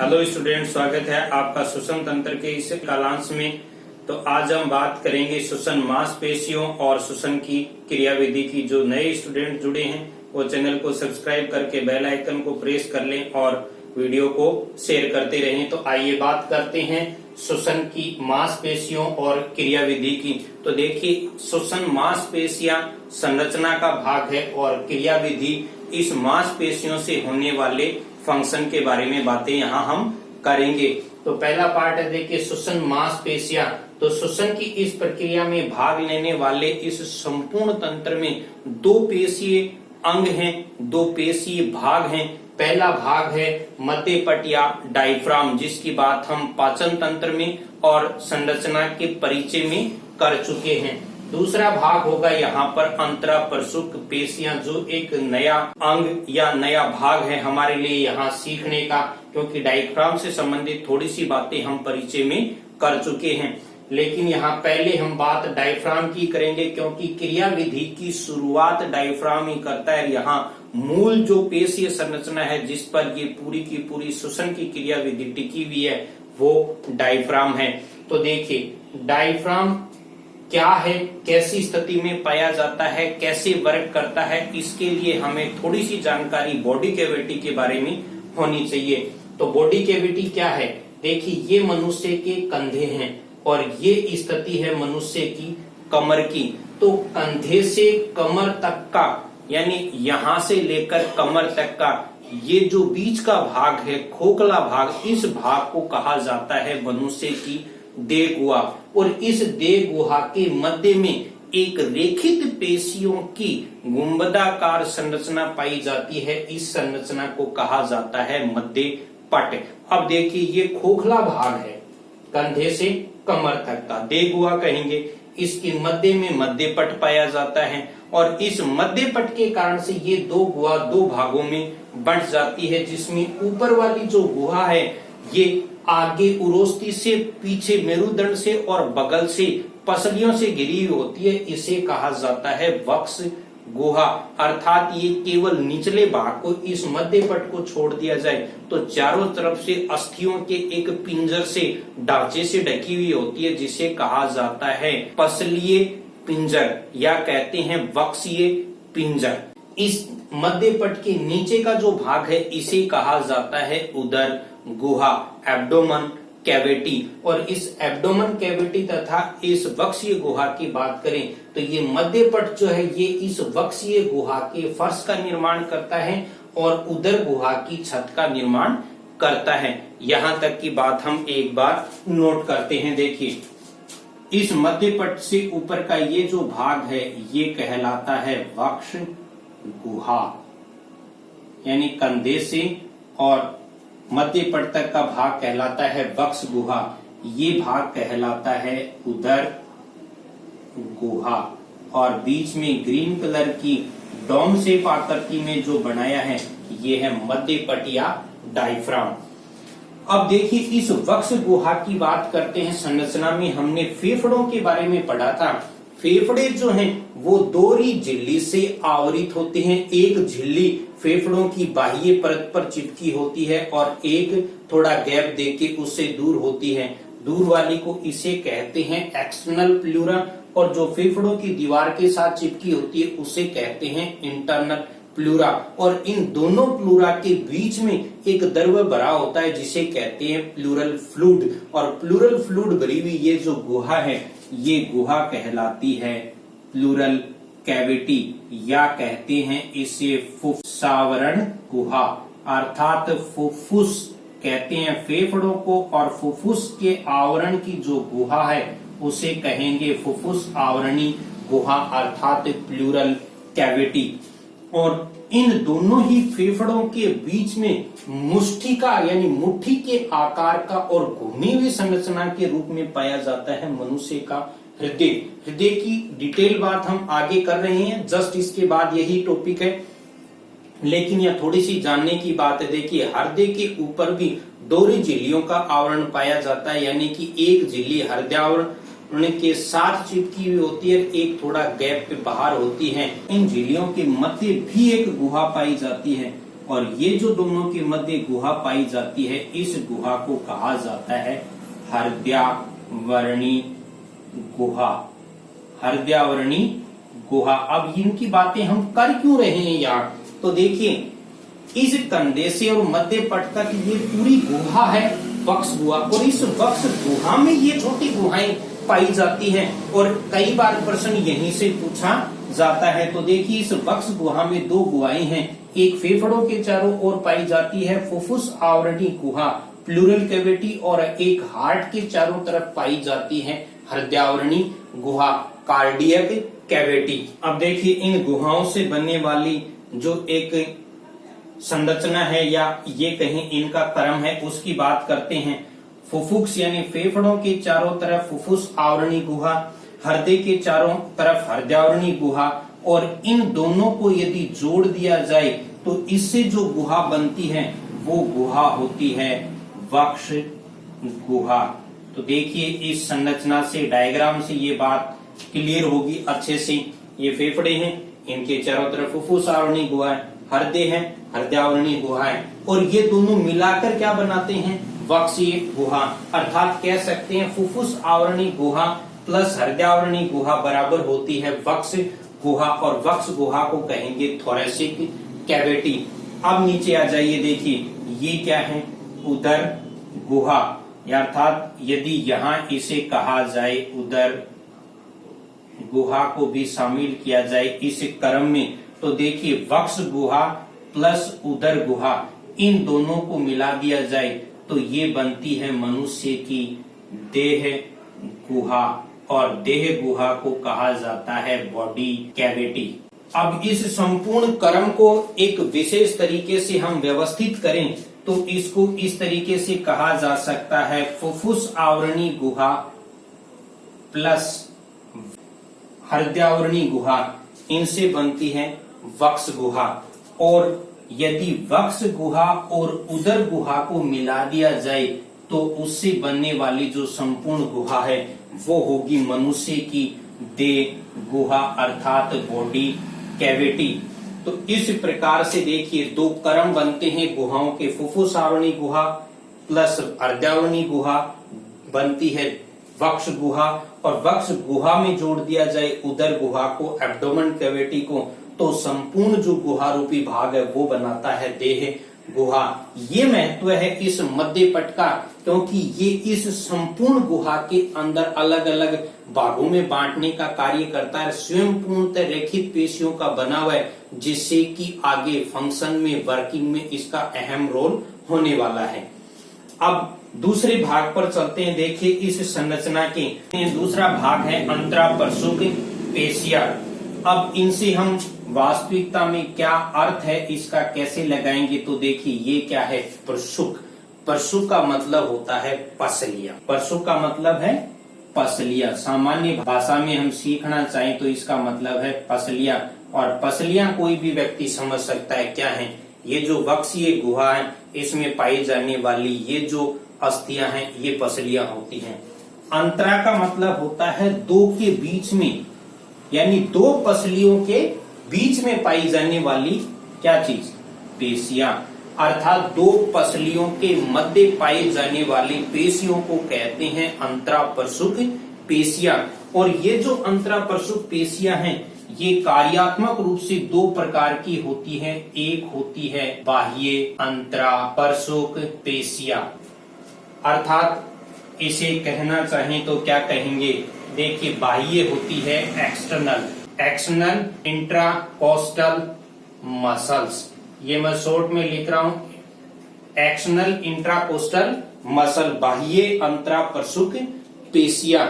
Hello student, स्वागत है आपका श्वसन तंत्र के इस कालांश में। तो आज हम बात करेंगे श्वसन मांसपेशियों और श्वसन की क्रियाविधि की। जो नए स्टूडेंट जुड़े हैं वो चैनल को सब्सक्राइब करके बेल आइकन को प्रेस कर लें और वीडियो को शेयर करते रहें। तो आइए बात करते हैं श्वसन की मांसपेशियों और क्रियाविधि की। तो देखिए, श्वसन मांसपेशियां संरचना का भाग है और क्रियाविधि इस मांसपेशियों से होने वाले फंक्शन के बारे में बातें यहाँ हम करेंगे। तो पहला पार्ट है, देखिए श्वसन मांसपेशियां। तो श्वसन की इस प्रक्रिया में भाग लेने वाले इस संपूर्ण तंत्र में दो पेशीय अंग हैं, दो पेशीय भाग हैं। पहला भाग है मध्यपट या डायफ्राम, जिसकी बात हम पाचन तंत्र में और संरचना के परिचय में कर चुके हैं। दूसरा भाग होगा यहाँ पर अंतराप्रसुक पेशियां, जो एक नया अंग या नया भाग है हमारे लिए यहाँ सीखने का, क्योंकि डायफ्राम से संबंधित थोड़ी सी बातें हम परिचय में कर चुके हैं। लेकिन यहाँ पहले हम बात डायफ्राम की करेंगे, क्योंकि क्रियाविधि की शुरुआत डायफ्राम ही करता है। यहाँ मूल जो पेशीय संरचना है जिस पर ये पूरी की पूरी श्वसन की क्रियाविधि टिकी हुई है वो डायफ्राम है। तो देखिए, डायफ्राम क्या है, कैसी स्थिति में पाया जाता है, कैसे वर्क करता है, इसके लिए हमें थोड़ी सी जानकारी बॉडी कैविटी के बारे में होनी चाहिए। तो बॉडी कैविटी क्या है, देखिए ये मनुष्य के कंधे हैं और ये स्थिति है मनुष्य की कमर की। तो कंधे से कमर तक का, यानी यहां से लेकर कमर तक का ये जो बीच का भाग है, खोखला भाग, इस भाग को कहा जाता है मनुष्य की देह गुहा। और इस देह गुहा के मध्य में एक रेखित पेशियों की गुंबदाकार संरचना पाई जाती है। इस संरचना को कहा जाता है मध्यपट। अब देखिए, ये खोखला भाग है, कंधे से कमर तक का देह गुहा कहेंगे। इसके मध्य में मध्यपट पाया जाता है और इस मध्यपट के कारण से ये दो गुहा दो भागों में बंट जाती है, जिसमें ऊपर वाली जो गुहा है ये आगे उरोस्ती से, पीछे मेरुदंड से और बगल से पसलियों से घिरी होती है। इसे कहा जाता है वक्ष गुहा। अर्थात ये केवल निचले भाग को, इस मध्यपट को छोड़ दिया जाए तो चारों तरफ से अस्थियों के एक पिंजर से, ढांचे से ढकी हुई होती है, जिसे कहा जाता है पसलीय पिंजर या कहते हैं वक्षीय पिंजर। इस मध्यपट के नीचे का जो भाग है इसे कहा जाता है उदर गुहा, एब्डोमन कैविटी। और इस एब्डोमन कैविटी तथा इस वक्षीय गुहा की बात करें तो ये मध्यपट जो है ये इस वक्षीय गुहा के फर्श का निर्माण करता है और उदर गुहा की छत का निर्माण करता है। यहाँ तक की बात हम एक बार नोट करते हैं। देखिए, इस मध्यपट से ऊपर का ये जो भाग है ये कहलाता है वक्ष गुहा, यानी कंधे से और मध्यपट तक का भाग कहलाता है वक्ष गुहा। ये भाग कहलाता है उदर गुहा। और बीच में ग्रीन कलर की डोम शेप आकृति में जो बनाया है ये है मध्यपट या डायफ्राम। अब देखिए, इस वक्ष गुहा की बात करते हैं। संरचना में हमने फेफड़ों के बारे में पढ़ा था। फेफड़े जो हैं वो दोहरी झिल्ली से आवरित होते हैं। एक झिल्ली फेफड़ों की बाह्य परत पर चिपकी होती है और एक थोड़ा गैप देके उससे दूर होती है। दूर वाली को इसे कहते हैं एक्सटर्नल प्लूरा और जो फेफड़ों की दीवार के साथ चिपकी होती है उसे कहते हैं इंटरनल प्लूरा। और इन दोनों प्लूरा के बीच में एक द्रव भरा होता है जिसे कहते हैं प्लूरल फ्लूइड। और प्लूरल फ्लूइड भरी हुई ये जो गुहा है ये गुहा कहलाती है प्लूरल कैविटी, या कहते हैं इसे फुफ्फुसावरण गुहा। अर्थात फुफ्फुस कहते हैं फेफड़ों को और फुफ्फुस के आवरण की जो गुहा है उसे कहेंगे फुफ्फुस आवरणी गुहा, अर्थात प्लूरल कैविटी। और इन दोनों ही फेफड़ों के बीच में मुष्टिका यानी मुट्ठी के आकार का और घूमी हुई संरचना के रूप में पाया जाता है मनुष्य का हृदय। हृदय की डिटेल बात हम आगे कर रहे हैं, जस्ट इसके बाद यही टॉपिक है, लेकिन यह थोड़ी सी जानने की बात है। देखिए, हृदय के ऊपर भी दोहरी झिल्लियों का आवरण पाया जाता है, यानी कि एक झिल्ली हृदय आवरण के साथ चिपकी हुई होती है, एक थोड़ा गैप पे बाहर होती है। इन झिल्लियों के मध्य भी एक गुहा पाई जाती है और ये जो दोनों के मध्य गुहा पाई जाती है, इस गुहा को कहा जाता है हृदयावरणी गुहा। हृदयावरणी गुहा। अब इनकी बातें हम कर क्यों रहे हैं यार? तो देखिए, इस कंधे से और मध्य पट तक ये पूरी गुहा है, वक्ष गुहा, और इस वक्ष गुहा में ये छोटी गुहाएं पाई जाती हैं और कई बार प्रश्न यहीं से पूछा जाता है। तो देखिए, इस वक्ष गुहा में दो गुहाएं हैं, एक फेफड़ों के चारों ओर पाई जाती है फुफ्फुस आवरणी गुहा प्लूरल कैविटी, और एक हार्ट के चारों तरफ पाई जाती है हृदयावरणी गुहा कार्डियक कैविटी। अब देखिए, इन गुहाओं से बनने वाली जो एक संरचना है या ये कहीं इनका क्रम है, उसकी बात करते हैं। फुफ्फुस यानी फेफड़ों के चारों तरफ फुफ्फुस आवरणी गुहा, हृदय के चारों तरफ हृदयावरणी गुहा, और इन दोनों को यदि जोड़ दिया जाए तो इससे जो गुहा बनती है वो गुहा होती है वक्ष गुहा। तो देखिए, इस संरचना से, डायग्राम से ये बात क्लियर होगी अच्छे से। ये फेफड़े हैं, इनके चारों तरफ फुफ्फुस आवरणी गुहा है, हृदय है, हृदयावरणी गुहा है, और ये दोनों मिलाकर क्या बनाते हैं? वक्षीय गुहा। अर्थात कह सकते हैं फुफ्फुस आवरणी गुहा प्लस हृदयावरणी गुहा बराबर होती है वक्ष गुहा, और वक्ष गुहा को कहेंगे थोरेसिक कैविटी। अब नीचे आ जाइए, देखिए ये क्या है? उदर गुहा। अर्थात यदि यहाँ इसे कहा जाए उदर गुहा को भी शामिल किया जाए इस क्रम में, तो देखिए वक्ष गुहा प्लस उदर गुहा, इन दोनों को मिला दिया जाए तो ये बनती है मनुष्य की देह गुहा, और देह गुहा को कहा जाता है बॉडी कैविटी। अब इस संपूर्ण क्रम को एक विशेष तरीके से हम व्यवस्थित करें तो इसको इस तरीके से कहा जा सकता है फुफ्फुस आवरणी गुहा प्लस हृदयावरणी गुहा, इनसे बनती है वक्ष गुहा। और यदि वक्ष गुहा और उदर गुहा को मिला दिया जाए तो उससे बनने वाली जो संपूर्ण गुहा है वो होगी मनुष्य की देह गुहा अर्थात बॉडी कैविटी। तो इस प्रकार से देखिए दो क्रम बनते हैं गुहाओं के, फुफ्फुस आवरणी गुहा प्लस हृदयावरणी गुहा बनती है वक्ष गुहा, और वक्ष गुहा में जोड़ दिया जाए उदर गुहा को, एब्डोमेन कैविटी को, तो संपूर्ण जो गुहा रूपी भाग है वो बनाता है देह गुहा। ये महत्व है इस मध्य पट का, क्योंकि ये इस संपूर्ण गुहा के अंदर अलग अलग भागों में बांटने का कार्य करता है। स्वयं पूर्णतः रेखित पेशियों का बना हुआ है, जिससे कि आगे फंक्शन में, वर्किंग में इसका अहम रोल होने वाला है। अब दूसरे भाग पर चलते हैं। देखिए इस संरचना के दूसरा भाग है अंतरापरशुक पेशियां। अब इनसे हम वास्तविकता में क्या अर्थ है इसका कैसे लगाएंगे, तो देखिए ये क्या है? परशुक। परशुक का मतलब होता है पसलियां। परशुक का मतलब है पसलियां। सामान्य भाषा में हम सीखना चाहें तो इसका मतलब है पसलियां, और पसलियां कोई भी व्यक्ति समझ सकता है क्या है। ये जो वक्षीय गुहा है इसमें पाई जाने वाली ये जो अस्थियां हैं ये पसलियां होती हैं। अंतरा का मतलब होता है दो के बीच में, यानी दो पसलियों के बीच में पाई जाने वाली क्या चीज? पेशियां। अर्थात दो पसलियों के मध्य पाई जाने वाली पेशियों को कहते हैं अंतरापरशुक पेशियां। और ये जो अंतरापरशुक पेशियां हैं ये कार्यात्मक रूप से दो प्रकार की होती है। एक होती है बाह्य अंतरापरशुक पेशियां, अर्थात इसे कहना चाहें तो क्या कहेंगे? देखिए बाह्य होती है एक्सटर्नल इंट्राकोस्टल मसल्स। ये मैं शॉर्ट में लिख रहा हूं, एक्सटर्नल इंट्राकोस्टल मसल, बाह्य अंतरापरशुक पेशियां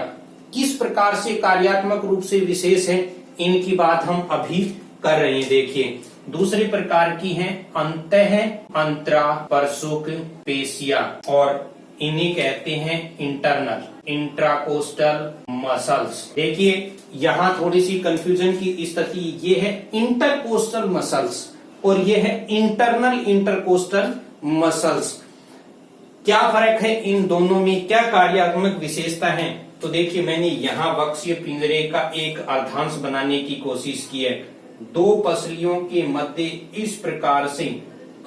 किस प्रकार से कार्यात्मक रूप से विशेष है इनकी बात हम अभी कर रहे हैं। देखिए दूसरे प्रकार की है अंतः अंतरापरशुक पेशियां, और इन्हें कहते हैं इंटरनल इंट्राकोस्टल मसल्स। देखिए यहाँ थोड़ी सी कंफ्यूजन की स्थिति, ये है इंटरकोस्टल मसल्स और ये है इंटरनल इंटरकोस्टल मसल्स। क्या फर्क है इन दोनों में, क्या कार्यात्मक विशेषता है? तो देखिए मैंने यहाँ वक्षीय पिंजरे का एक अर्धांश बनाने की कोशिश की है। दो पसलियों के मध्य इस प्रकार से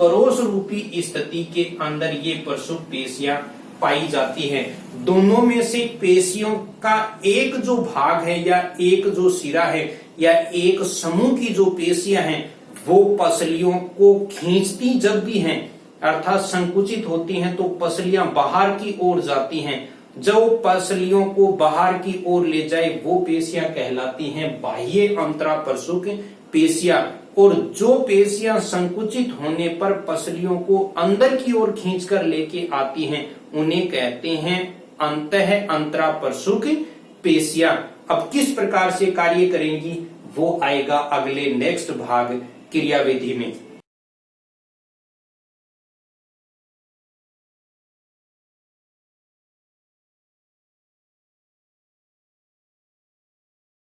करोश रूपी स्थिति के अंदर ये प्रसूत पेशियां पाई जाती है। दोनों में से पेशियों का एक जो भाग है या एक जो सिरा है या एक समूह की जो पेशियां हैं वो पसलियों को खींचती जब भी हैं अर्थात संकुचित होती हैं तो पसलियां बाहर की ओर जाती हैं। जो पसलियों को बाहर की ओर ले जाए वो पेशियां कहलाती हैं बाह्य अंतराप्रसूक पेशियां, और जो पेशियां संकुचित होने पर पसलियों को अंदर की ओर खींचकर लेके आती हैं उन्हें कहते हैं अंतः अंतराप्रसूक पेशियां। अब किस प्रकार से कार्य करेंगी वो आएगा अगले नेक्स्ट भाग क्रियाविधि में।